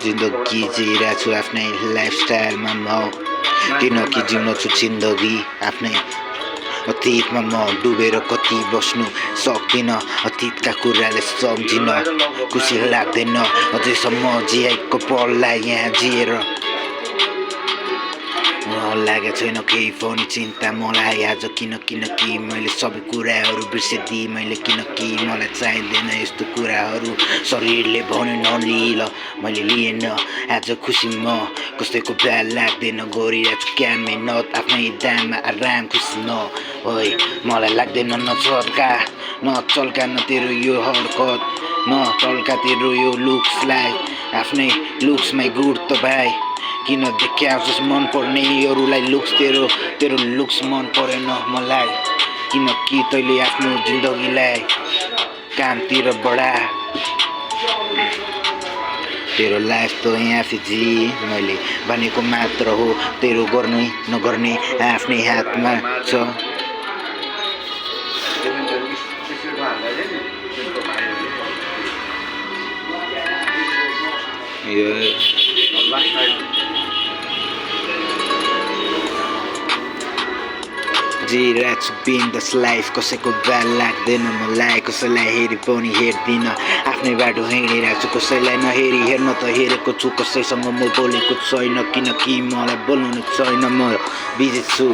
जिन्दगी जिइरहेको छु आफ्नै लाइफस्टाइलमा म किनकि जिउन छु जिन्दगी आफ्नै अतीतमा म डुबेर कति बस्नु सक्दिनँ अतीतका कुराले सम्झिन खुसी लाग्दैन अझैसम्म जिएको पललाई यहाँ जिएर लागेको छैन केही पनि चिन्ता मलाई आज किनकि मैले सबै कुराहरू बिर्सिदिएँ मैले किनकि मलाई चाहिँदैन यस्तो कुराहरू शरीरले भन्यो नलिल मैले लिएन आज खुसी म कसैको ब्याल लाग्दैन गरिरहेको छु क्या मेहनत आफ्नै दाममा आराम खुसी न ओइ मलाई लाग्दैन नचल्का न तेरो यो हरकत नचल्का तेरो यो लुक्सलाई आफ्नै लुक्समै गुड त भाइ किन देखाउँछस् मन पर्ने अरूलाई लुक्स तेरो लुक्स मन परेन मलाई किनकि तैँले आफ्नो जिन्दगीलाई कामतिर बढा तेरो लाइफ त यहाँ जी मैले भनेको मात्र हो तेरो गर्ने नगर्ने आफ्नै हातमा छ जिइरहेको छु बिन्दास लाइफ कसैको ब्याल लाग्दैन मलाई कसैलाई हेरी पनि हेर्दिनँ आफ्नै बाटो हिँडिरहेको छु कसैलाई नहेरी हेर्न त हेरेको छु कसैसँग म बोलेको छैन किनकि मलाई बोलाउनु छैन म बिजी छु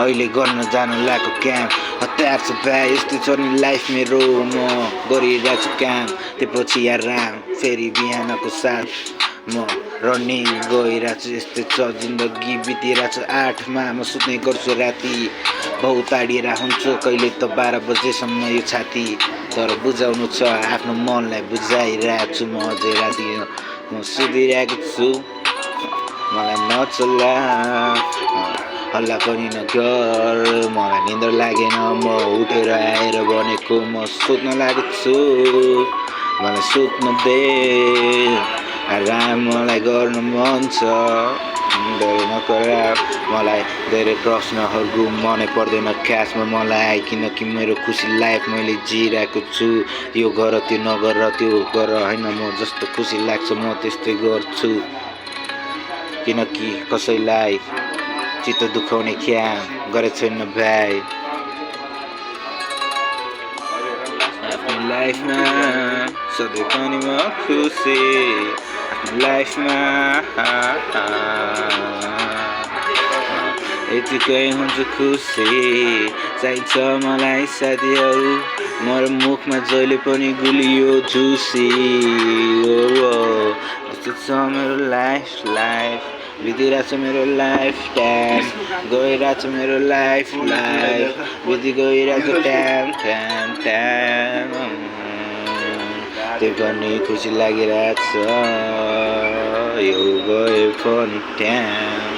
अहिले गर्न जानु लागेको काम हतार छु भाइ यस्तै छ नि लाइफ मेरो म गरिरहेको छु काम त्यसपछि आराम फेरि बिहानको साथ म रनिङ गइरहेको छु यस्तै छ जिन्दगी बितिरहेको छु 8मा म सुत्ने गर्छु राति बहुत आडिएर हुन्छु कहिले त 12 बजेसम्म यो छाती तर बुझाउनु छ आफ्नो मनलाई बुझाइरहेको छु म अझै राति म सुतिरहेको छु मलाई नचला हल्ला पनि नगर मलाई निन्द्रा लागेन म उठेर आएर भनेको म सुत्न लागेको छु मलाई सुत्न दे आराम मलाई गर्न मन छ मलाई धेरै प्रश्नहरू मनै पर्दैन खासमा मलाई किनकि मेरो खुसी लाइफ मैले जिइरहेको छु यो गर त्यो नगर त्यो गर होइन म जस्तो खुसी लाग्छ म त्यस्तै गर्छु किनकि कसैलाई चित्त दुखाउने काम गरेको छैन भाइ आफ्नो लाइफमा सधैँ पनि म खुसी लाइफमा यतिकै हुन्छ खुसी चाहिन्छ मलाई साथीहरू मेरो मुखमा जहिले पनि गुलियो झुसी यस्तो छ मेरो लाइफ बितिरहेको छ मेरो लाइफ टाइम गइरहेको छ मेरो लाइफ बिति गइरहेको टाइम त्यो पनि खुसी लागिरहेको छ यो गए पनि टाइम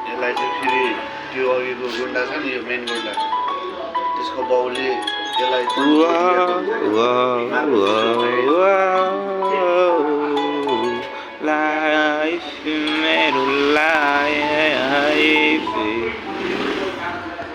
यसलाई चाहिँ फेरि त्यो अघिको गुन्डा छ नि यो मेन गुन्डा त्यसको बाउले यसलाई